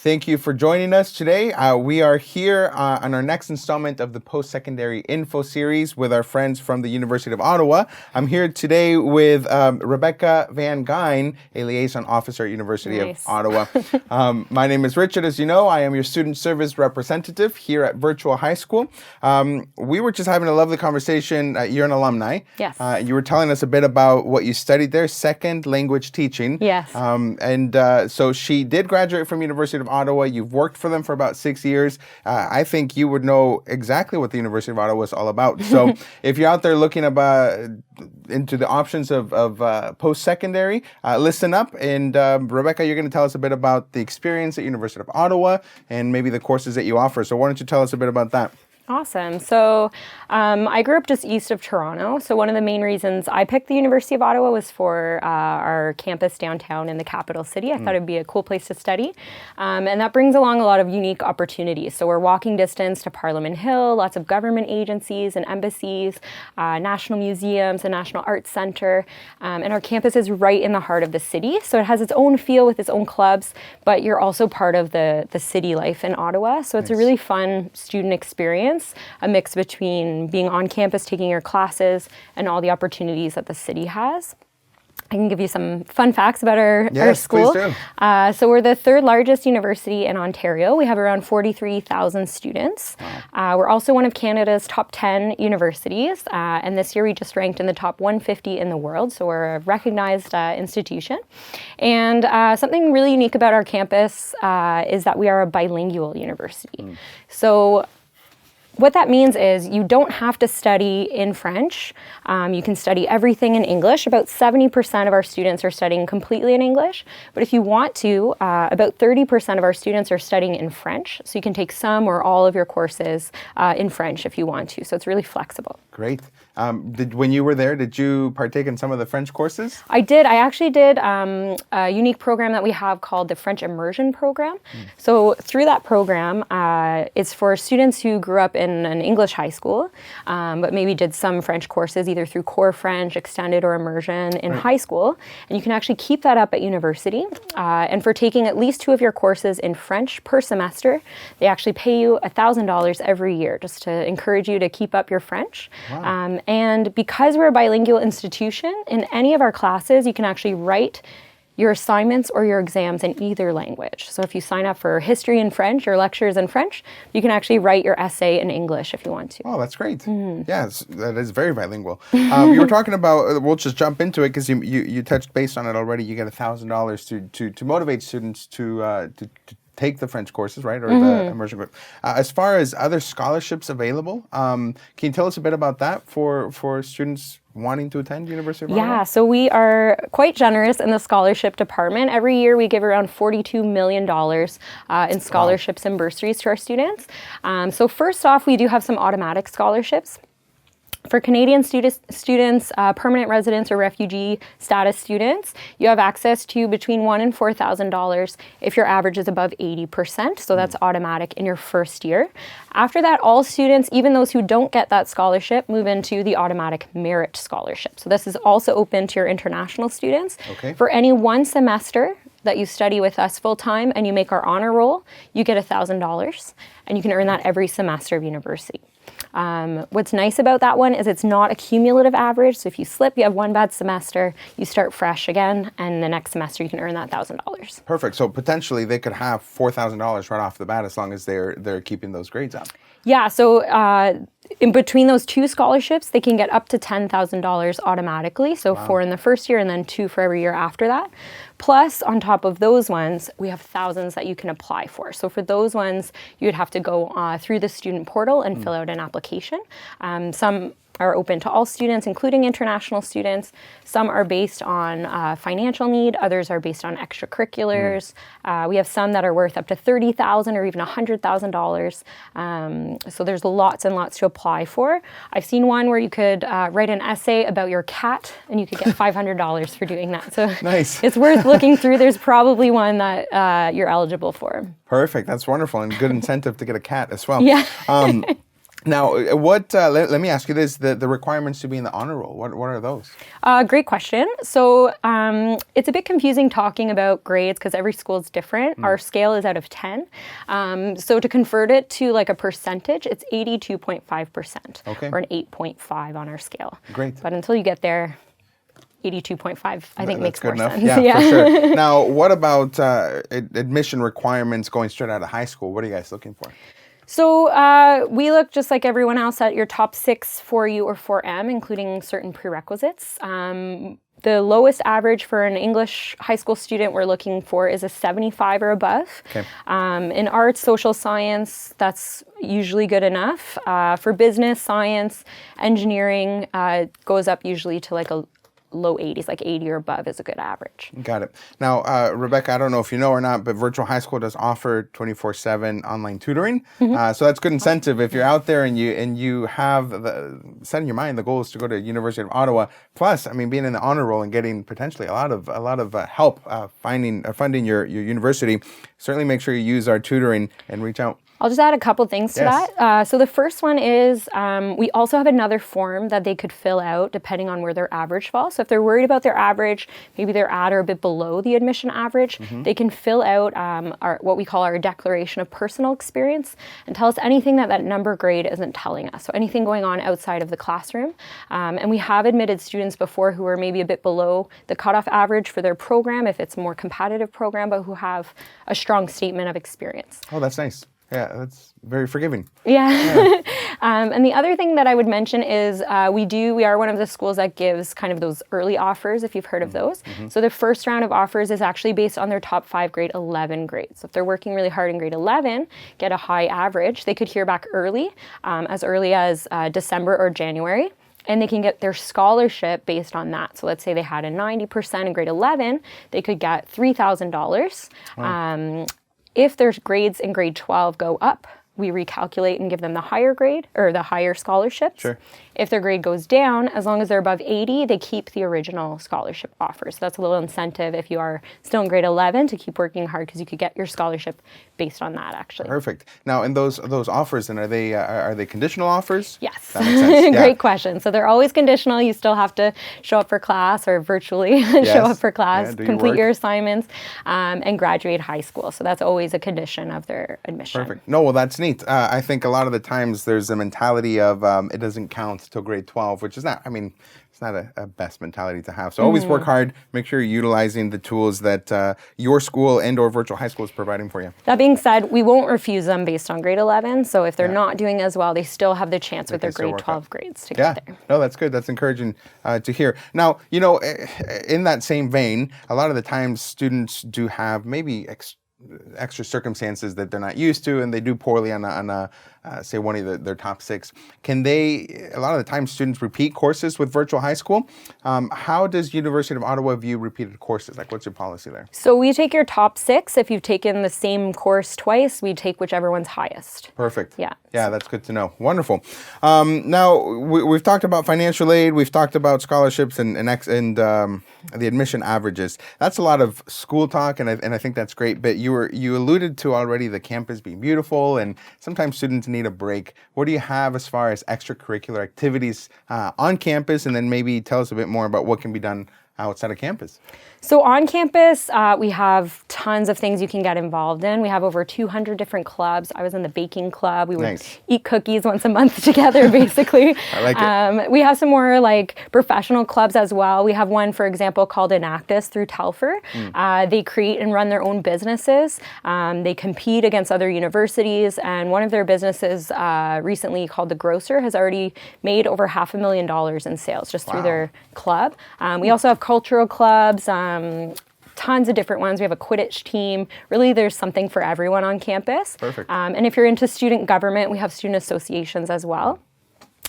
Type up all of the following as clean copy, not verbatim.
Thank you for joining us today. We are here on our next installment of the Post-Secondary Info Series with our friends from the University of Ottawa. I'm here today with Rebecca Van Gyn, a liaison officer at University of Ottawa. My name is Richard. As you know, I am your student service representative here at Virtual High School. We were just having a lovely conversation. You're an alumni. Yes. You were telling us a bit about what you studied there, second language teaching. Yes. So she did graduate from University of Ottawa. You've worked for them for about 6 years. I think you would know exactly what the University of Ottawa is all about. So if you're out there looking into the options of post-secondary, listen up. And Rebecca, you're going to tell us a bit about the experience at University of Ottawa and maybe the courses that you offer. So why don't you tell us a bit about that? Awesome. So I grew up just east of Toronto. So one of the main reasons I picked the University of Ottawa was for our campus downtown in the capital city. I thought it'd be a cool place to study. And that brings along a lot of unique opportunities. So we're walking distance to Parliament Hill, lots of government agencies and embassies, national museums, the National Arts Centre. And our campus is right in the heart of the city. So it has its own feel with its own clubs, but you're also part of the city life in Ottawa. So it's a really fun student experience. A mix between being on campus, taking your classes, and all the opportunities that the city has. I can give you some fun facts about our school. Please do. So we're the third largest university in Ontario. We have around 43,000 students. Wow. We're also one of Canada's top 10 universities. And this year we just ranked in the top 150 in the world. So we're a recognized institution. And something really unique about our campus is that we are a bilingual university. So what that means is you don't have to study in French. You can study everything in English. About 70% of our students are studying completely in English. But if you want to, about 30% of our students are studying in French. So you can take some or all of your courses in French if you want to. So it's really flexible. Great. When you were there, did you partake in some of the French courses? I did. I actually did a unique program that we have called the French Immersion program. So through that program, it's for students who grew up in an English high school, but maybe did some French courses either through core French, extended, or immersion in high school. And you can actually keep that up at university. And for taking at least 2 of your courses in French per semester, they actually pay you $1,000 every year just to encourage you to keep up your French. Wow. And because we're a bilingual institution, in any of our classes, you can actually write your assignments or your exams in either language. So if you sign up for history in French or lectures in French, you can actually write your essay in English if you want to. Oh, that's great. Yeah, that is very bilingual. You were talking about, we'll just jump into it because you touched base on it already. You get $1,000 to motivate students to take the French courses, right, or the immersion group. As far as other scholarships available, can you tell us a bit about that for students wanting to attend University of Ottawa? Yeah, so we are quite generous in the scholarship department. Every year we give around $42 million in scholarships and bursaries to our students. So first off, we do have some automatic scholarships. For Canadian students, permanent residents or refugee status students, you have access to between $1,000 and $4,000 if your average is above 80%. So that's automatic in your first year. After that, all students, even those who don't get that scholarship, move into the automatic merit scholarship. So this is also open to your international students. Okay. For any one semester that you study with us full-time and you make our honor roll, you get $1,000, and you can earn that every semester of university. What's nice about that one is it's not a cumulative average. So if you slip, you have one bad semester, you start fresh again, and the next semester you can earn that $1,000. Perfect. So potentially they could have $4,000 right off the bat as long as they're keeping those grades up. Yeah. So in between those 2 scholarships, they can get up to $10,000 automatically. So 4 in the first year and then 2 for every year after that. Plus, on top of those ones, we have thousands that you can apply for. So for those ones, you would have to go through the student portal and fill out an application. Some are open to all students, including international students. Some are based on financial need. Others are based on extracurriculars. We have some that are worth up to $30,000 or even $100,000. So there's lots and lots to apply for. I've seen one where you could write an essay about your cat, and you could get $500 for doing that. So nice. It's worth looking through. There's probably one that you're eligible for. Perfect. That's wonderful, and good incentive to get a cat as well. Yeah. Now, let me ask you this, the requirements to be in the honor roll, what are those? Great question. So it's a bit confusing talking about grades because every school is different. Our scale is out of 10. So to convert it to like a percentage, it's 82.5%, Okay. or an 8.5 on our scale. Great. But until you get there, 82.5, I think, makes more sense. Yeah, for sure. Now, what about admission requirements going straight out of high school? What are you guys looking for? So we look just like everyone else at your top 6 4U or 4M, including certain prerequisites. The lowest average for an English high school student we're looking for is a 75 or above. Okay. In arts, social science, that's usually good enough. For business, science, engineering, goes up usually to like a low 80s, like 80 or above is a good average. Got it. Now, Rebecca, I don't know if you know or not, but Virtual High School does offer 24/7 online tutoring. So that's good incentive if you're out there and you have set in your mind the goal is to go to University of Ottawa. Plus, I mean, being in the honor roll and getting potentially a lot of help funding your university. Certainly, make sure you use our tutoring and reach out. I'll just add a couple things to that. So the first one is we also have another form that they could fill out depending on where their average falls. So if they're worried about their average, maybe they're at or a bit below the admission average, they can fill out what we call our declaration of personal experience and tell us anything that number grade isn't telling us. So anything going on outside of the classroom. And we have admitted students before who are maybe a bit below the cutoff average for their program, if it's a more competitive program, but who have a strong statement of experience. Oh, that's nice. Yeah, that's very forgiving. Yeah. And the other thing that I would mention is we are one of the schools that gives kind of those early offers, if you've heard of those. So the first round of offers is actually based on their top 5 grade 11 grades. So if they're working really hard in grade 11, get a high average, they could hear back early as December or January. And they can get their scholarship based on that. So let's say they had a 90% in grade 11, they could get $3,000. Wow. If their grades in grade 12 go up, we recalculate and give them the higher grade or the higher scholarships. Sure. If their grade goes down, as long as they're above 80, they keep the original scholarship offer. So that's a little incentive if you are still in grade 11 to keep working hard because you could get your scholarship based on that, actually. Perfect. Now, and those offers, and are they conditional offers? Yes. That makes sense. Yeah. Great question. So they're always conditional. You still have to show up for class or virtually show up for class, complete your assignments, and graduate high school. So that's always a condition of their admission. Perfect. No, well, that's neat. I think a lot of the times there's a mentality of it doesn't count till grade 12, which is not, I mean, it's not a best mentality to have. So always work hard, make sure you're utilizing the tools that your school and or virtual high school is providing for you. That being said, we won't refuse them based on grade 11. So if they're not doing as well, they still have the chance with their grade 12 grades to get there. No, that's good. That's encouraging to hear. Now, you know, in that same vein, a lot of the times students do have maybe extra circumstances that they're not used to, and they do poorly on say one of their top 6. Can they, a lot of the time students repeat courses with virtual high school. How does University of Ottawa view repeated courses? Like, what's your policy there? So we take your top 6. If you've taken the same course twice, we take whichever one's highest. Perfect. Yeah. Yeah, that's good to know. Wonderful. Now, we've talked about financial aid. We've talked about scholarships and the admission averages. That's a lot of school talk, and I think that's great. But you alluded to already the campus being beautiful, and sometimes students need a break. What do you have as far as extracurricular activities on campus, and then maybe tell us a bit more about what can be done outside of campus? So on campus, we have tons of things you can get involved in. We have over 200 different clubs. I was in the baking club. We would eat cookies once a month together, basically. I like it. We have some more like professional clubs as well. We have one, for example, called Enactus through Telfer. They create and run their own businesses. They compete against other universities, and one of their businesses recently called The Grocer has already made over $500,000 in sales just through their club. We also have cultural clubs, tons of different ones. We have a Quidditch team. Really, there's something for everyone on campus. Perfect. And if you're into student government, we have student associations as well.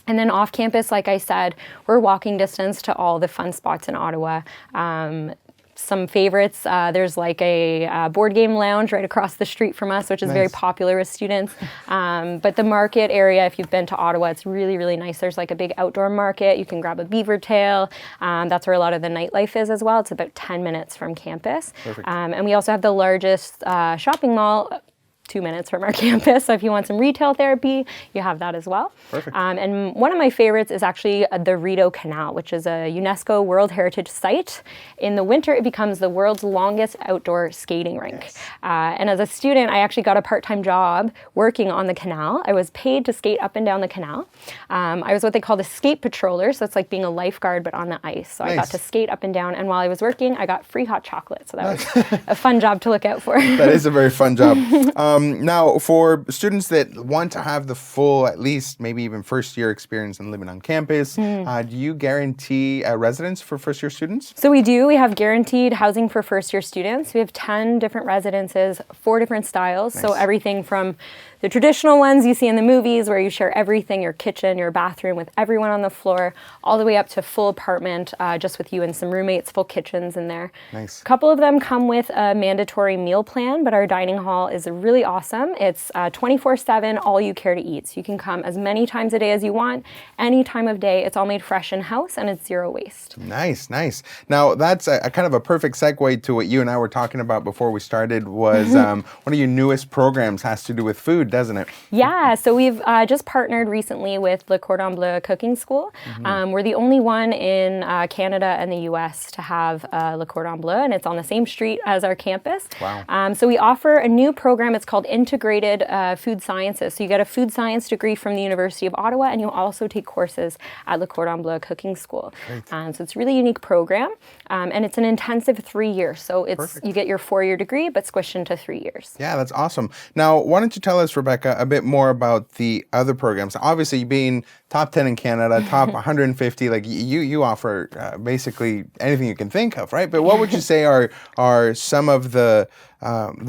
And then off campus, like I said, we're walking distance to all the fun spots in Ottawa. Some favorites, there's like a board game lounge right across the street from us, which is very popular with students. But the market area, if you've been to Ottawa, it's really, really nice. There's like a big outdoor market. You can grab a beaver tail. That's where a lot of the nightlife is as well. It's about 10 minutes from campus. Perfect. And we also have the largest shopping mall 2 minutes from our campus. So if you want some retail therapy, you have that as well. Perfect. And one of my favorites is actually the Rideau Canal, which is a UNESCO World Heritage Site. In the winter, it becomes the world's longest outdoor skating rink. Yes. And as a student, I actually got a part-time job working on the canal. I was paid to skate up and down the canal. I was what they call the skate patroller, so it's like being a lifeguard but on the ice. So I got to skate up and down, and while I was working, I got free hot chocolate. So that was a fun job to look out for. That is a very fun job. Now, for students that want to have the full, at least maybe even first year experience in living on campus, do you guarantee residence for first year students? So we do. We have guaranteed housing for first year students. We have 10 different residences, 4 different styles. So everything from the traditional ones you see in the movies where you share everything, your kitchen, your bathroom with everyone on the floor, all the way up to full apartment just with you and some roommates, full kitchens in there. Nice. A couple of them come with a mandatory meal plan, but our dining hall is really awesome. It's 24/7, all you care to eat. So you can come as many times a day as you want, any time of day. It's all made fresh in-house and it's zero waste. Nice, nice. Now, that's a kind of a perfect segue to what you and I were talking about before we started was one of your newest programs has to do with food, doesn't it? Yeah, so we've just partnered recently with Le Cordon Bleu Cooking School. We're the only one in Canada and the US to have Le Cordon Bleu, and it's on the same street as our campus. Wow. So we offer a new program. It's called Integrated Food Sciences. So you get a food science degree from the University of Ottawa, and you also take courses at Le Cordon Bleu Cooking School. So it's a really unique program, and it's an intensive 3 years. So it's you get your 4-year degree, but squished into 3 years. Yeah, that's awesome. Now, why don't you tell us, Rebecca, a bit more about the other programs? Obviously, being top 10 in Canada, top 150, like you offer basically anything you can think of, right? But what would you say are some of the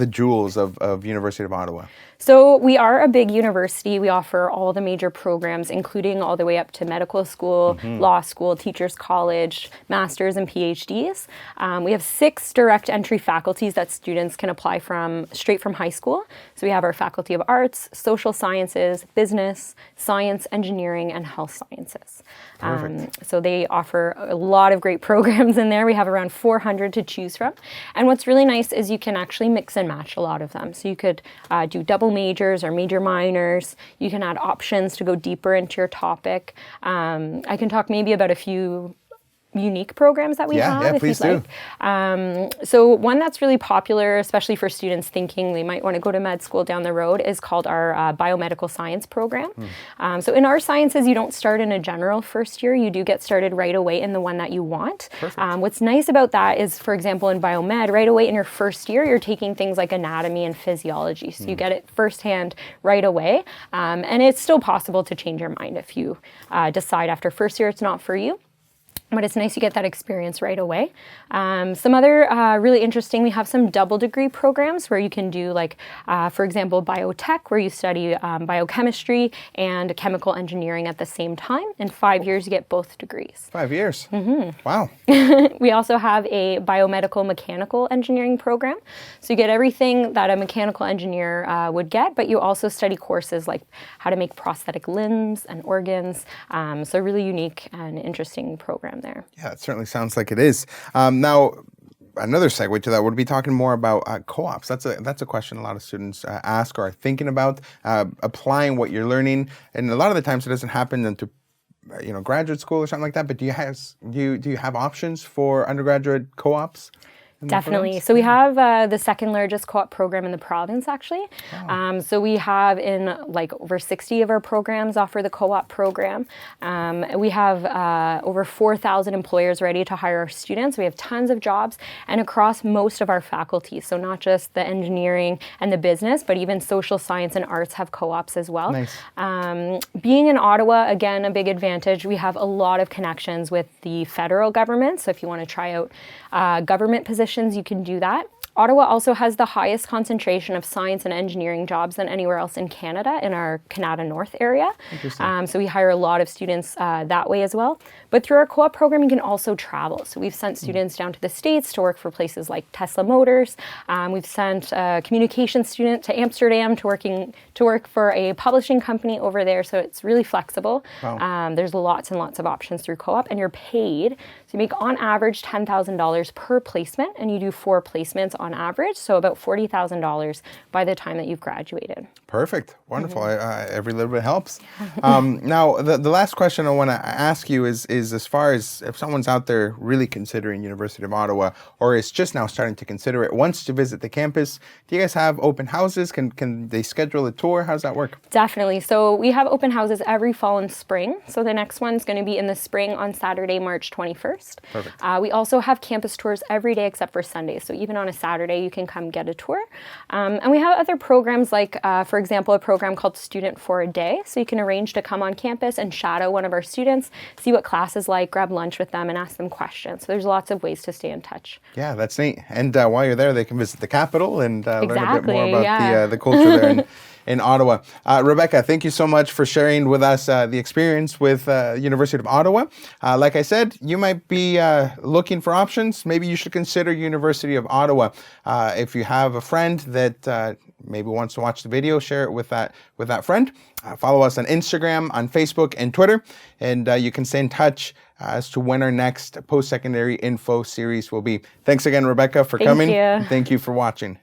jewels of University of Ottawa? So we are a big university. We offer all the major programs, including all the way up to medical school, law school, teachers college, masters and PhDs. We have 6 direct entry faculties that students can apply from straight from high school. So we have our Faculty of Arts, Social Sciences, Business, Science, Engineering, and Health Sciences. So they offer a lot of great programs in there. We have around 400 to choose from. And what's really nice is you can actually mix and match a lot of them. So you could do double majors or major minors. You can add options to go deeper into your topic. I can talk maybe about a few unique programs that we have. Yeah, please do. So one that's really popular, especially for students thinking they might want to go to med school down the road, is called our Biomedical Science program. So in our sciences, you don't start in a general first year. You do get started right away in the one that you want. What's nice about that is, for example, in biomed, right away in your first year, you're taking things like anatomy and physiology. So you get it firsthand right away. And it's still possible to change your mind if you decide after first year it's not for you. But it's nice you get that experience right away. Some other really interesting, we have some double degree programs where you can do like, for example, biotech, where you study biochemistry and chemical engineering at the same time. In 5 years, you get both degrees. 5 years? Wow. We also have a biomedical mechanical engineering program. So you get everything that a mechanical engineer would get, but you also study courses like how to make prosthetic limbs and organs. So really unique and interesting program there. Yeah, it certainly sounds like it is. Now, another segue to that would be talking more about co-ops. That's a question a lot of students ask or are thinking about applying what you're learning, and a lot of the times it doesn't happen into graduate school or something like that. But do you have options for undergraduate co-ops? Definitely. So we have the second largest co-op program in the province, actually. Wow. So we have in like over 60 of our programs offer the co-op program. We have over 4,000 employers ready to hire our students. We have tons of jobs and across most of our faculties. So not just the engineering and the business, but even social science and arts have co-ops as well. Nice. Being in Ottawa, again, a big advantage. We have a lot of connections with the federal government. So if you want to try out government positions, you can do that. Ottawa also has the highest concentration of science and engineering jobs than anywhere else in Canada in our Canada North area. So we hire a lot of students that way as well. But through our co-op program, you can also travel. So we've sent students down to the States to work for places like Tesla Motors. We've sent a communication student to Amsterdam to work for a publishing company over there. So it's really flexible. Wow. There's lots and lots of options through co-op, and you're paid. So you make on average $10,000 per placement, and you do 4 placements on average, so about $40,000 by the time that you've graduated. Perfect. Wonderful. Every little bit helps. Now, the last question I want to ask you is as far as if someone's out there really considering University of Ottawa or is just now starting to consider it, wants to visit the campus, do you guys have open houses? Can they schedule a tour? How does that work? Definitely. So we have open houses every fall and spring. So the next one's going to be in the spring on Saturday, March 21st. Perfect. We also have campus tours every day except for Sundays. So even on a Saturday, you can come get a tour. And we have other programs like, for example, a program called Student for a Day. So you can arrange to come on campus and shadow one of our students, see what class is like, grab lunch with them, and ask them questions. So there's lots of ways to stay in touch. Yeah, that's neat. And while you're there, they can visit the Capitol and learn a bit more about yeah. the culture there in Ottawa. Rebecca, thank you so much for sharing with us the experience with University of Ottawa. Like I said, you might be looking for options. Maybe you should consider University of Ottawa. If you have a friend that maybe wants to watch the video, share it with that friend. Follow us on Instagram, on Facebook, and Twitter. And you can stay in touch as to when our next post-secondary info series will be. Thanks again, Rebecca, for coming. Thank you. Thank you for watching.